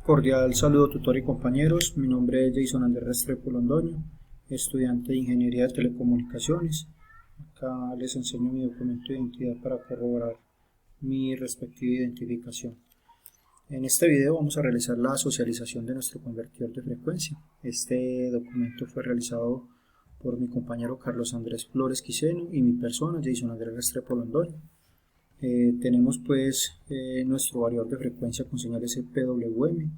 Cordial saludo tutor y compañeros, mi nombre es Jason Andrés Restrepo Londoño, estudiante de Ingeniería de Telecomunicaciones. Acá les enseño mi documento de identidad para corroborar mi respectiva identificación. En este video vamos a realizar la socialización de nuestro convertidor de frecuencia. Este documento fue realizado por mi compañero Carlos Andrés Flores Quiseno y mi persona, Jason Andrés Restrepo Londoño. Tenemos pues nuestro variador de frecuencia con señales PWM,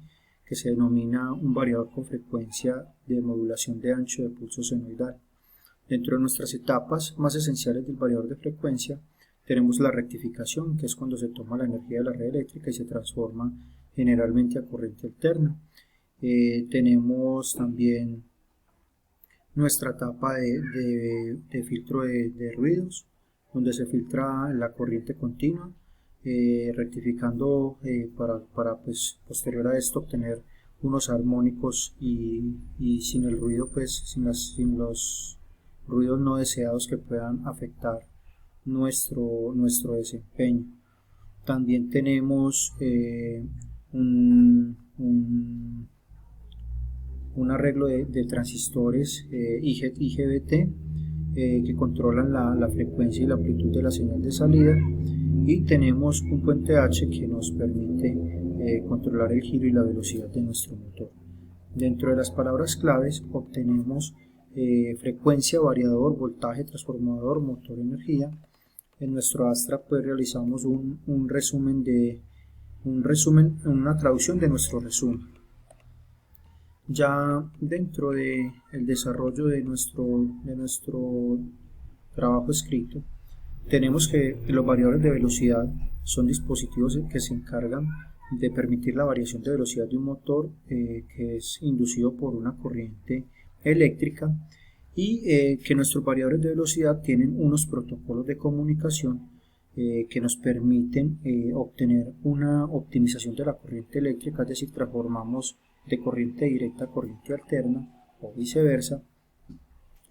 que se denomina un variador con frecuencia de modulación de ancho de pulso senoidal. Dentro de nuestras etapas más esenciales del variador de frecuencia tenemos la rectificación, que es cuando se toma la energía de la red eléctrica y se transforma generalmente a corriente alterna. Tenemos también nuestra etapa de filtro de ruidos, donde se filtra la corriente continua, rectificando para pues, posterior a esto obtener unos armónicos y sin el ruido, pues sin los ruidos no deseados que puedan afectar nuestro desempeño. También tenemos un arreglo de transistores IGBT que controlan la frecuencia y la amplitud de la señal de salida, y tenemos un puente H que nos permite controlar el giro y la velocidad de nuestro motor. Dentro de las palabras claves obtenemos frecuencia, variador, voltaje, transformador, motor, energía. En nuestro Astra pues realizamos una traducción de nuestro resumen. Ya dentro del desarrollo de nuestro trabajo escrito, tenemos que los variadores de velocidad son dispositivos que se encargan de permitir la variación de velocidad de un motor que es inducido por una corriente eléctrica, y que nuestros variadores de velocidad tienen unos protocolos de comunicación que nos permiten obtener una optimización de la corriente eléctrica, es decir, transformamos de corriente directa a corriente alterna o viceversa,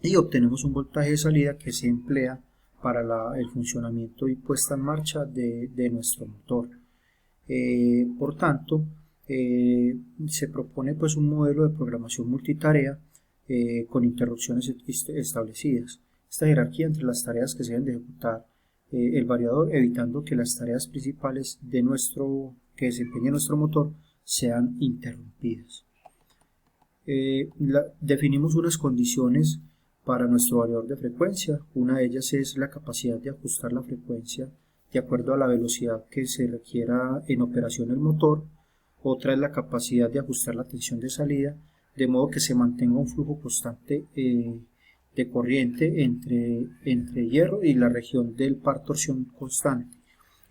y obtenemos un voltaje de salida que se emplea para el funcionamiento y puesta en marcha de nuestro motor. Por tanto, se propone pues un modelo de programación multitarea con interrupciones establecidas. Esta jerarquía entre las tareas que se deben de ejecutar el variador, evitando que las tareas principales que desempeñe nuestro motor sean interrumpidas. Definimos unas condiciones para nuestro variador de frecuencia. Una de ellas es la capacidad de ajustar la frecuencia de acuerdo a la velocidad que se requiera en operación el motor. Otra es la capacidad de ajustar la tensión de salida, de modo que se mantenga un flujo constante de corriente entre hierro y la región del par torsión constante.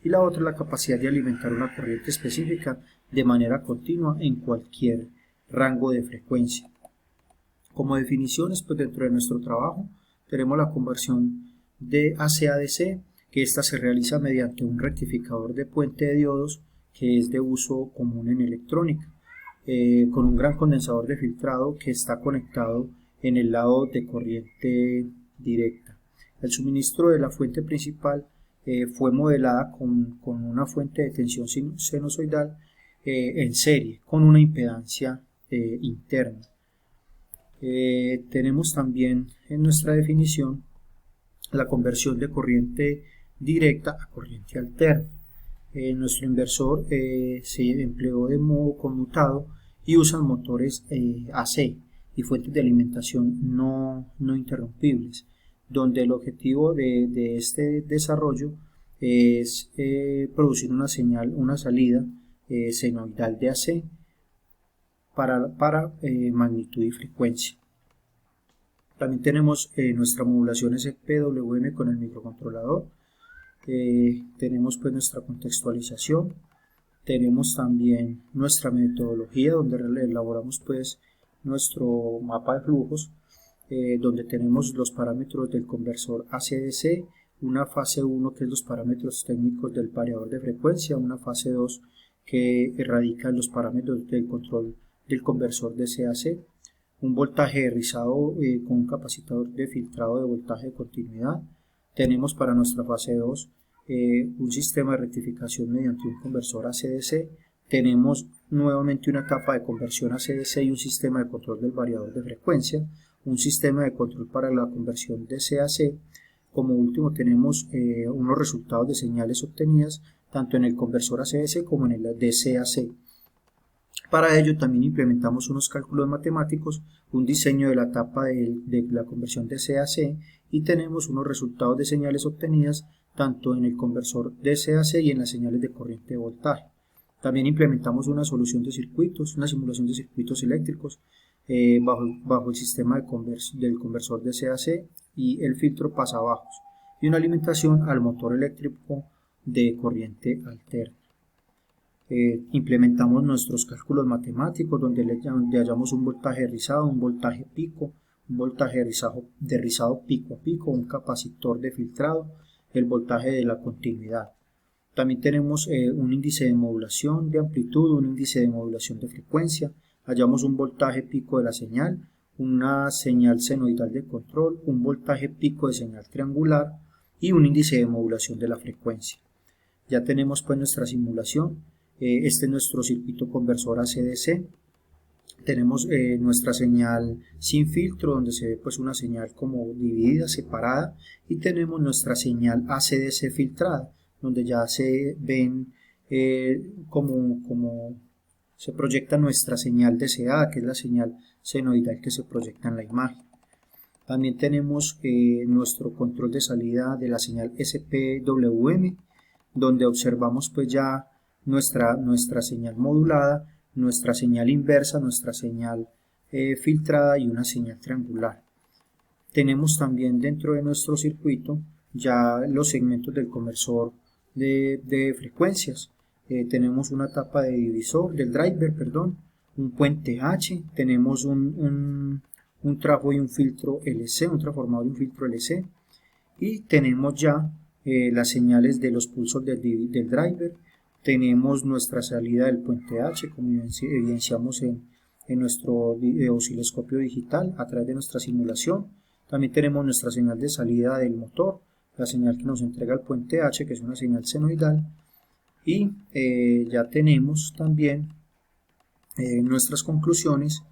Y la otra es la capacidad de alimentar una corriente específica de manera continua en cualquier rango de frecuencia. Como definiciones, pues dentro de nuestro trabajo tenemos la conversión de AC a DC, que esta se realiza mediante un rectificador de puente de diodos que es de uso común en electrónica, con un gran condensador de filtrado que está conectado en el lado de corriente directa. El suministro de la fuente principal fue modelada con una fuente de tensión sinusoidal en serie con una impedancia interna. Tenemos también en nuestra definición la conversión de corriente directa a corriente alterna. Nuestro inversor se empleó de modo conmutado y usan motores AC y fuentes de alimentación no interrumpibles, donde el objetivo de este desarrollo es producir una salida senoidal de AC para magnitud y frecuencia. También tenemos nuestra modulación PWM con el microcontrolador. Tenemos pues nuestra contextualización, tenemos también nuestra metodología donde elaboramos pues nuestro mapa de flujos, donde tenemos los parámetros del conversor AC-DC, una fase 1 que es los parámetros técnicos del variador de frecuencia, una fase 2 que radica en los parámetros del control del conversor DC-AC, un voltaje rizado con un capacitor de filtrado de voltaje de continuidad. Tenemos para nuestra fase 2 un sistema de rectificación mediante un conversor AC-DC. Tenemos nuevamente una etapa de conversión a CDC y un sistema de control del variador de frecuencia, un sistema de control para la conversión de C a C. Como último tenemos unos resultados de señales obtenidas tanto en el conversor a CDC como en el de C a C. Para ello también implementamos unos cálculos matemáticos, un diseño de la etapa de la conversión de C a C y tenemos unos resultados de señales obtenidas tanto en el conversor de C a C y en las señales de corriente de voltaje. También implementamos una solución de circuitos, una simulación de circuitos eléctricos bajo el sistema del conversor de C a C y el filtro pasabajos y una alimentación al motor eléctrico de corriente alterna. Implementamos nuestros cálculos matemáticos donde hallamos un voltaje rizado, un voltaje pico, un voltaje de rizado pico a pico, un capacitor de filtrado, el voltaje de la continuidad. También tenemos un índice de modulación de amplitud, un índice de modulación de frecuencia, hallamos un voltaje pico de la señal, una señal senoidal de control, un voltaje pico de señal triangular y un índice de modulación de la frecuencia. Ya tenemos pues nuestra simulación. Este es nuestro circuito conversor AC/DC. Tenemos nuestra señal sin filtro donde se ve pues una señal como dividida, separada, y tenemos nuestra señal AC/DC filtrada donde ya se ven como se proyecta nuestra señal deseada, que es la señal senoidal que se proyecta en la imagen. También tenemos nuestro control de salida de la señal SPWM, donde observamos pues ya nuestra señal modulada, nuestra señal inversa, nuestra señal filtrada y una señal triangular. Tenemos también dentro de nuestro circuito ya los segmentos del conversor de frecuencias. Tenemos una tapa de divisor del driver, un puente H, tenemos un trafo y un filtro LC, un transformador y un filtro LC, y tenemos ya las señales de los pulsos del driver. Tenemos nuestra salida del puente H, como evidenciamos en nuestro osciloscopio digital a través de nuestra simulación. También tenemos nuestra señal de salida del motor, la señal que nos entrega el puente H, que es una señal senoidal. Y ya tenemos también nuestras conclusiones,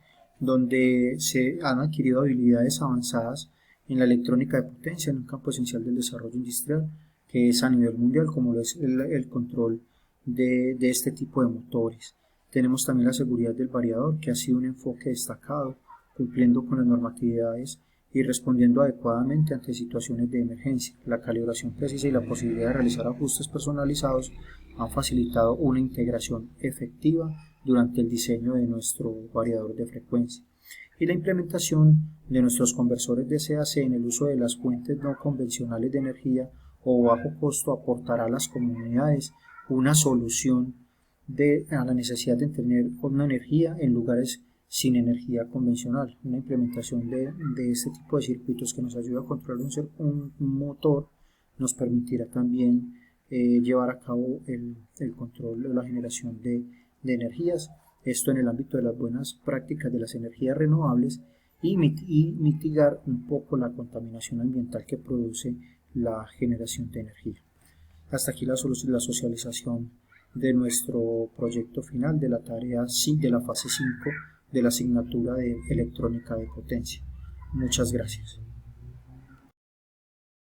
donde se han adquirido habilidades avanzadas en la electrónica de potencia en un campo esencial del desarrollo industrial, que es a nivel mundial, como lo es el control de este tipo de motores. Tenemos también la seguridad del variador, que ha sido un enfoque destacado, cumpliendo con las normatividades y respondiendo adecuadamente ante situaciones de emergencia. La calibración precisa y la posibilidad de realizar ajustes personalizados han facilitado una integración efectiva durante el diseño de nuestro variador de frecuencia. Y la implementación de nuestros conversores de CAC en el uso de las fuentes no convencionales de energía o bajo costo aportará a las comunidades una solución a la necesidad de tener una energía en lugares sin energía convencional. Una implementación de este tipo de circuitos que nos ayuda a controlar un motor nos permitirá también llevar a cabo el control de la generación de energías, esto en el ámbito de las buenas prácticas de las energías renovables y mitigar un poco la contaminación ambiental que produce la generación de energía. Hasta aquí la socialización de nuestro proyecto final de la tarea de la fase 5 de la asignatura de electrónica de potencia. Muchas gracias.